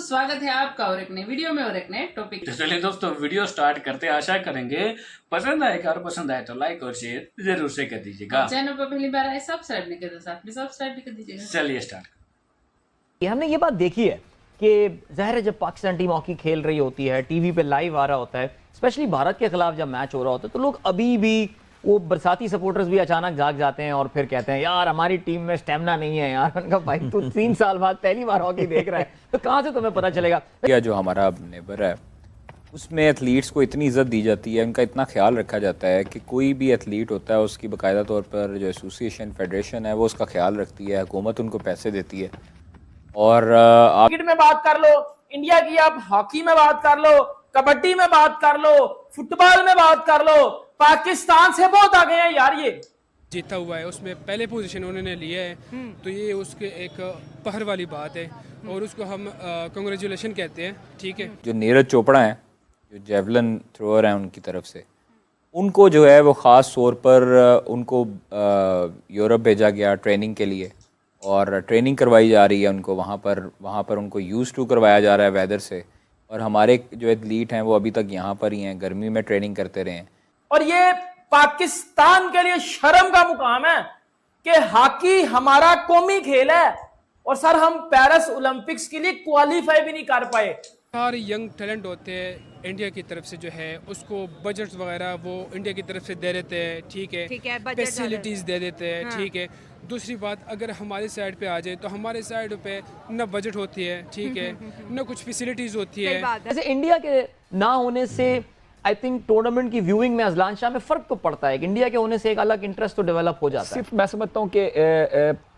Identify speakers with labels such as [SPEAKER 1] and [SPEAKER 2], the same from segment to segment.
[SPEAKER 1] स्वागत है आपका और एक नई वीडियो में और एक नए टॉपिक।
[SPEAKER 2] तो चलिए दोस्तों वीडियो स्टार्ट करते हैं। आशा करेंगे पसंद आएगा और पसंद आए तो लाइक और शेयर जरूर से कर दीजिएगा।
[SPEAKER 1] चैनल पर पहली बार आए सब्सक्राइब नहीं करते साथ में सब्सक्राइब भी कर दीजिएगा।
[SPEAKER 2] चलिए स्टार्ट।
[SPEAKER 3] हमने ये बात देखी है कि ज़ाहिर है जब पाकिस्तान टीम हॉकी खेल रही होती है, टीवी पे लाइव आ रहा होता है, स्पेशली भारत के खिलाफ जब मैच हो रहा होता है, तो लोग अभी भी वो बरसाती सपोर्टर्स भी अचानक जाग जाते हैं और फिर कहते हैं यार हमारी टीम में स्टेमिना नहीं है यार। उनका भाई तू 3 साल बाद पहली बार हॉकी देख रहा है तो कहाँ से तुम्हें पता चलेगा।
[SPEAKER 4] या जो हमारा नेबर है उसमें एथलीट्स को इतनी इज्जत दी जाती है, उनका इतना ख्याल रखा जाता है कि कोई भी एथलीट होता है उसकी बाकायदा तौर पर जो एसोसिएशन फेडरेशन है वो उसका ख्याल रखती है, हुकूमत उनको पैसे देती है। और आप
[SPEAKER 5] क्रिकेट में बात कर लो, इंडिया की आप हॉकी में बात कर लो, कबड्डी में बात कर लो, फुटबॉल में बात कर लो, पाकिस्तान से बहुत आगे हैं यार। ये
[SPEAKER 6] जीता हुआ है, उसमें पहले पोजीशन उन्होंने लिया है, तो ये उसके एक पहर वाली बात है और उसको हम कांग्रेचुलेशन कहते हैं। ठीक है,
[SPEAKER 4] जो नीरज चोपड़ा हैं जो जेवलिन थ्रोअर हैं उनकी तरफ से, उनको जो है वो ख़ास तौर पर उनको यूरोप भेजा गया ट्रेनिंग के लिए और ट्रेनिंग करवाई जा रही है उनको वहाँ पर उनको यूज़ टू करवाया जा रहा है वेदर से। और हमारे जो एथलीट हैं वो अभी तक यहाँ पर ही हैं, गर्मी में ट्रेनिंग करते रहे हैं।
[SPEAKER 5] और ये पाकिस्तान के लिए शर्म का मुकाम है कि हॉकी हमारा कौमी खेल है और सर हम पेरिस ओलंपिक्स के लिए क्वालिफाई भी नहीं कर पाए।
[SPEAKER 6] सारे यंग टैलेंट होते हैं इंडिया की तरफ से जो है उसको बजट्स वगैरह वो इंडिया की तरफ से दे देते हैं। ठीक है, फैसिलिटीज़ दे देते हैं। ठीक है, दूसरी बात अगर हमारी साइड पे आ जाए तो हमारे साइड पे न बजट होती है, ठीक है, न कुछ फैसिलिटीज़ होती है।
[SPEAKER 3] जैसे इंडिया के ना होने से आई थिंक टूर्नामेंट की व्यूइंग में अजलान शाह में फ़र्क तो पड़ता है कि इंडिया के होने से एक अलग इंटरेस्ट तो डेवलप हो जाता है।
[SPEAKER 7] सिर्फ मैं समझता हूँ कि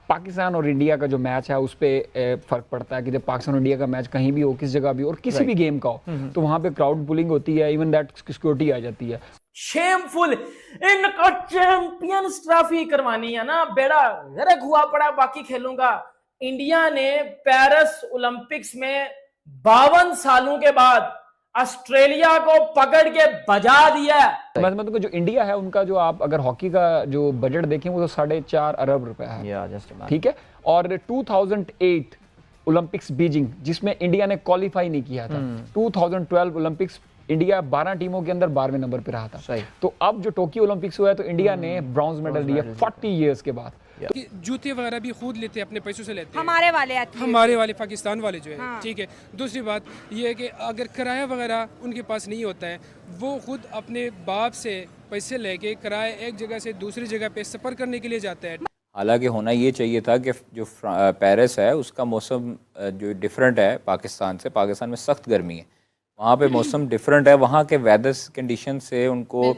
[SPEAKER 7] पाकिस्तान और इंडिया का जो मैच है उस पर फ़र्क पड़ता है कि जब पाकिस्तान और इंडिया का मैच कहीं भी हो, किस जगह भी हो और किसी भी गेम का हो, तो वहाँ पे क्राउड पुलिंग होती है, इवन दैट सिक्योरिटी आ जाती है।
[SPEAKER 5] शेमफुल, इनका चैंपियंस ट्रॉफी करवानी है ना, बेड़ा गर्क हुआ पड़ा, बाकी खेलूंगा। इंडिया ने पेरिस ओलंपिक्स में 52 सालों के बाद ऑस्ट्रेलिया को पकड़ के बजा दिया।
[SPEAKER 7] मैं समझता हूँ जो इंडिया है उनका जो आप अगर हॉकी का जो बजट देखें वो तो 4.5 अरब रुपए है। ठीक है, और 2008 ओलंपिक्स बीजिंग जिसमें इंडिया ने क्वालिफाई नहीं किया था, 2012 ओलंपिक्स इंडिया 12 टीमों के अंदर 12वें नंबर पे रहा था। सही। तो अब जो टोक्यो ओलंपिक्स हुआ है तो इंडिया ने ब्रॉन्ज मेडल लिया 40 इयर्स के बाद।
[SPEAKER 6] कि जूते वगैरह भी खुद लेते हैं, अपने पैसों से लेते हैं,
[SPEAKER 8] हमारे
[SPEAKER 6] वाले पाकिस्तान वाले जो है। हाँ। ठीक है, दूसरी बात ये है कि अगर किराया वगैरह उनके पास नहीं होता है, वो खुद अपने बाप से पैसे लेके किराया एक जगह से दूसरी जगह पे सफ़र करने के लिए जाते हैं।
[SPEAKER 4] हालांकि होना ये चाहिए था कि जो पेरिस है उसका मौसम जो डिफरेंट है पाकिस्तान से, पाकिस्तान में सख्त गर्मी है, वहाँ पे मौसम डिफरेंट है, वहाँ के वेदर कंडीशन से उनको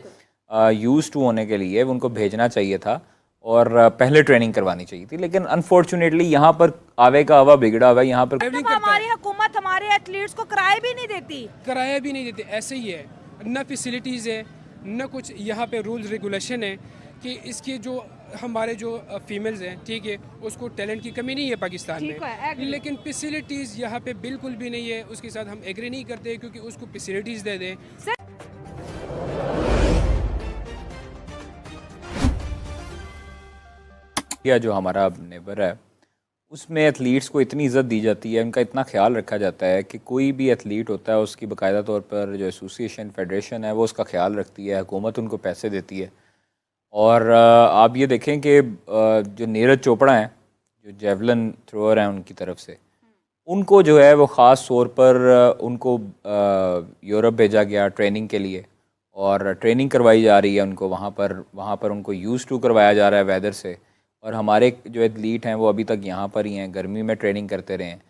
[SPEAKER 4] यूज़ टू होने के लिए उनको भेजना चाहिए था और पहले ट्रेनिंग करवानी चाहिए थी। लेकिन अनफॉर्चुनेटली यहाँ पर आवे का हवा बिगड़ा हुआ है। यहाँ पर
[SPEAKER 8] हमारी हुकूमत हमारे एथलीट्स को किराया भी नहीं देती।
[SPEAKER 6] ऐसे ही है, न फैसिलिटीज़ है न कुछ यहाँ पे रूल्स रेगुलेशन है कि इसके जो हमारे जो फीमेल्स हैं, ठीक है, उसको टैलेंट की कमी नहीं है पाकिस्तान में, लेकिन फैसिलिटीज़ यहाँ पे बिल्कुल भी नहीं है। उसके साथ हम एग्री नहीं करते क्योंकि उसको फैसिलिटीज़ दे दें।
[SPEAKER 4] या जो हमारा नेबर है उसमें एथलीट्स को इतनी इज्जत दी जाती है, उनका इतना ख्याल रखा जाता है कि कोई भी एथलीट होता है उसकी बाकायदा तौर पर जो एसोसिएशन फेडरेशन है वो उसका ख्याल रखती है, हुकूमत उनको पैसे देती है। और आप ये देखें कि जो नीरज चोपड़ा हैं जो जेवलिन थ्रोअर हैं उनकी तरफ से, उनको जो है वो ख़ास तौर पर उनको यूरोप भेजा गया ट्रेनिंग के लिए और ट्रेनिंग करवाई जा रही है उनको वहाँ पर उनको यूज़ टू करवाया जा रहा है वेदर से। और हमारे जो एथलीट हैं वो अभी तक यहाँ पर ही हैं, गर्मी में ट्रेनिंग करते रहे हैं।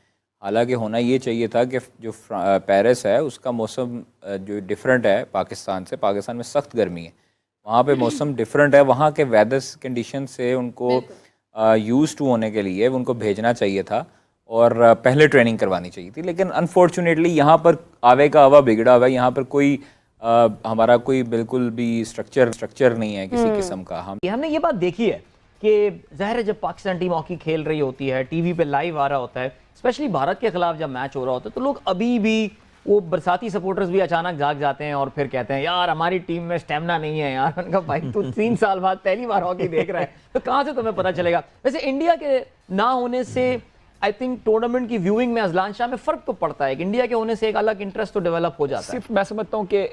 [SPEAKER 4] हालांकि होना ये चाहिए था कि जो पेरिस है उसका मौसम जो डिफरेंट है पाकिस्तान से, पाकिस्तान में सख्त गर्मी है, वहाँ पे मौसम डिफरेंट है, वहाँ के वेदर कंडीशन से उनको यूज़ टू होने के लिए उनको भेजना चाहिए था और पहले ट्रेनिंग करवानी चाहिए थी। लेकिन अनफॉर्चुनेटली यहाँ पर आवे का हवा बिगड़ा हुआ है। यहाँ पर कोई हमारा कोई बिल्कुल भी स्ट्रक्चर नहीं है किसी किस्म का।
[SPEAKER 3] हमने ये बात देखी है कि ज़ाहिर है जब पाकिस्तान टीम हॉकी खेल रही होती है, टीवी पे लाइव आ रहा होता है, स्पेशली भारत के खिलाफ जब मैच हो रहा होता है, तो लोग अभी भी वो बरसाती सपोर्टर्स भी अचानक जाग जाते हैं और फिर कहते हैं यार हमारी टीम में स्टेमिना नहीं है यार। उनका भाई तू 3 साल बाद पहली बार हॉकी देख रहा है तो कहाँ से तुम्हें पता चलेगा। वैसे इंडिया के ना होने से आई थिंक टूर्नामेंट की व्यूइंग में अजलान शाह में फर्क तो पड़ता है कि इंडिया के होने से एक अलग इंटरेस्ट तो डेवलप हो जाता है।
[SPEAKER 7] सिर्फ मैं समझता हूँ कि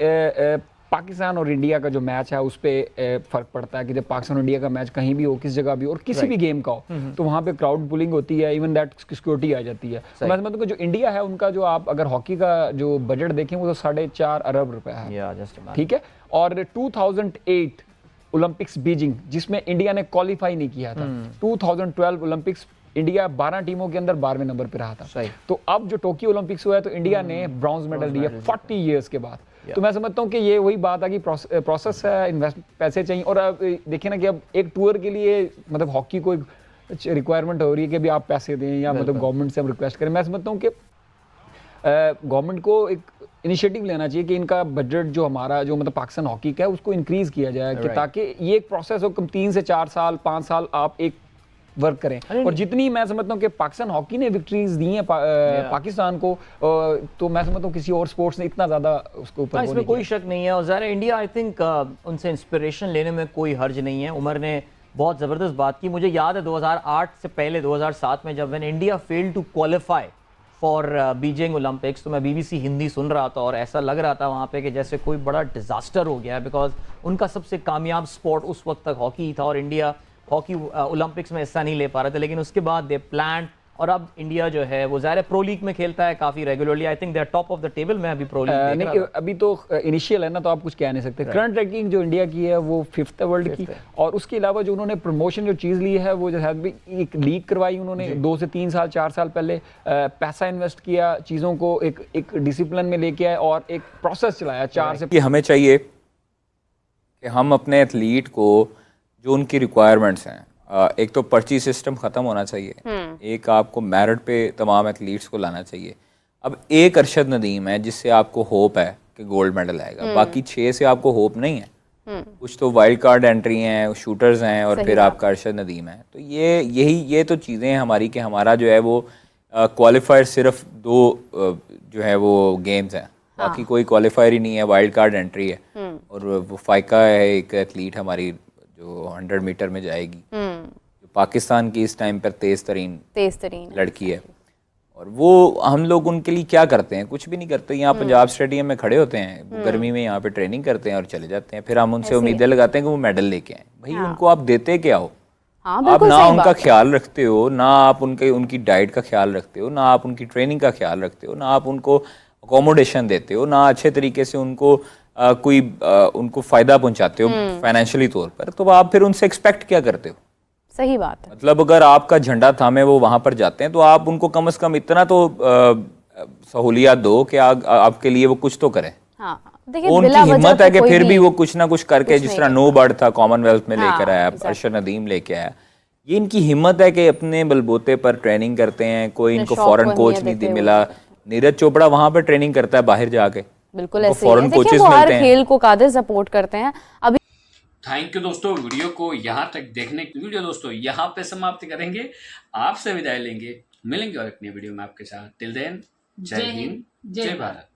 [SPEAKER 7] पाकिस्तान और इंडिया का जो मैच है उस पर फर्क पड़ता है कि जब पाकिस्तान और इंडिया का मैच कहीं भी हो, किस जगह भी हो और किसी भी गेम का हो, तो वहाँ पे क्राउड पुलिंग होती है, इवन दैट सिक्योरिटी आ जाती है। तो मैं समझता हूँ कि जो इंडिया है उनका जो आप अगर हॉकी का जो बजट देखें वो तो 4.5 अरब रुपए है, ठीक है। और 2008 ओलंपिक्स बीजिंग जिसमें इंडिया ने क्वालिफाई नहीं किया था, 2012 ओलंपिक्स इंडिया 12 टीमों के अंदर 12वें नंबर पे रहा था। तो अब जो टोक्यो ओलंपिक्स हुआ है तो इंडिया ने ब्रॉन्ज मेडल लिया 40 इयर्स के बाद। तो मैं समझता हूँ कि ये वही बात है कि प्रोसेस है, इन्वेस्ट पैसे चाहिए। और अब देखिए ना कि अब एक टूर के लिए मतलब हॉकी को एक रिक्वायरमेंट हो रही है कि अभी आप पैसे दें या मतलब गवर्नमेंट से हम रिक्वेस्ट करें। मैं समझता हूँ कि गवर्नमेंट को एक इनिशिएटिव लेना चाहिए कि इनका बजट जो हमारा जो मतलब पाकिस्तान हॉकी का है उसको इंक्रीज किया जाए कि ताकि ये एक प्रोसेस हो, कम 3 से 4 साल 5 साल आप एक वर्क करें। और जितनी मैं समझता हूँ कि पाकिस्तान हॉकी ने विक्ट्रीज दी हैं पाकिस्तान को, तो मैं समझता हूँ किसी और स्पोर्ट्स ने इतना ज्यादा उसको ऊपर
[SPEAKER 3] इसमें कोई शक नहीं है। और ज़ाहिर है इंडिया आई थिंक उनसे इंस्पिरेशन लेने में कोई हर्ज नहीं है। उमर ने बहुत ज़बरदस्त बात की। मुझे याद है 2008 से पहले 2007 में जब India failed to qualify for Beijing Olympics, तो मैं BBC हिंदी सुन रहा था और ऐसा लग रहा था वहाँ पे कि जैसे कोई बड़ा डिजास्टर हो गया है, बिकॉज उनका सबसे कामयाब स्पोर्ट उस वक्त तक हॉकी ही था और इंडिया हॉकी ओलंपिक्स में हिस्सा नहीं ले पा रहे थे। लेकिन उसके बाद दे प्लान, और अब इंडिया जो है वो ज़ाहिर प्रो लीग में खेलता है काफ़ी regularly. I think they are top of the table में अभी प्रो लीग
[SPEAKER 7] नहीं, अभी तो इनिशियल है ना, तो आप कुछ कह नहीं सकते। करंट रैंकिंग जो इंडिया की है वो 5th है वर्ल्ड की। और उसके अलावा जो उन्होंने प्रमोशन जो चीज़ ली है वो जो है एक लीग करवाई उन्होंने 2 से 3 साल 4 साल पहले, पैसा इन्वेस्ट किया, चीज़ों को एक डिसिप्लिन में लेके आए और एक प्रोसेस चलाया 4 से।
[SPEAKER 4] कि हमें चाहिए कि हम अपने एथलीट को जो उनकी रिक्वायरमेंट्स हैं, एक तो पर्ची सिस्टम ख़त्म होना चाहिए, एक आपको मेरिट पे तमाम एथलीट्स को लाना चाहिए। अब एक अरशद नदीम है जिससे आपको होप है कि गोल्ड मेडल आएगा, बाकी 6 से आपको होप नहीं है। कुछ तो वाइल्ड कार्ड एंट्री हैं, शूटर्स हैं और फिर आपका अरशद नदीम है। तो ये तो चीज़ें हैं हमारी कि हमारा जो है वो क्वालिफायर सिर्फ 2 जो है वो गेम्स हैं, बाकी कोई क्वालिफायर ही नहीं है, वाइल्ड कार्ड एंट्री है। और वो फाइका है एक एथलीट हमारी जो 100 मीटर में जाएगी, जो पाकिस्तान की इस टाइम पर तेज तरीन लड़की है। और वो हम लोग उनके लिए क्या करते हैं? कुछ भी नहीं करते। यहाँ पंजाब स्टेडियम में खड़े होते हैं गर्मी में, यहाँ पे ट्रेनिंग करते हैं और चले जाते हैं। फिर हम उनसे उम्मीदें लगाते हैं कि वो मेडल लेके आए। भाई उनको आप देते क्या हो? आप ना उनका ख्याल रखते हो, ना आप उनकी डाइट का ख्याल रखते हो, ना आप उनकी ट्रेनिंग का ख्याल रखते हो, ना आप उनको अकोमोडेशन देते हो, ना अच्छे तरीके से उनको उनको फायदा पहुंचाते हो फाइनेंशियली तौर पर। तो आप फिर उनसे एक्सपेक्ट क्या करते हो?
[SPEAKER 9] सही बात है।
[SPEAKER 4] मतलब अगर आपका झंडा थामे वो वहां पर जाते हैं तो आप उनको कम से कम इतना तो सहूलियत दो कि आपके लिए वो कुछ तो करें।
[SPEAKER 9] हाँ, देखिए
[SPEAKER 4] उनकी हिम्मत है कि फिर भी वो कुछ ना कुछ करके, जिस तरह नो बर्ड था कॉमनवेल्थ में लेकर आया, अरशद नदीम लेके आया, ये इनकी हिम्मत है कि अपने बलबूते पर ट्रेनिंग करते हैं। कोई इनको फॉरेन कोच नहीं मिला। नीरज चोपड़ा वहां पर ट्रेनिंग करता है बाहर जाके,
[SPEAKER 9] बिल्कुल ऐसे ही है। देखिए वो हर खेल को कादिर सपोर्ट करते हैं। अभी
[SPEAKER 2] थैंक यू दोस्तों, वीडियो को यहाँ तक देखने की वीडियो दोस्तों यहाँ पे समाप्त करेंगे। आपसे विदाई लेंगे, मिलेंगे और एक नई वीडियो में आपके साथ। टिल देन, जय हिंद, जय भारत।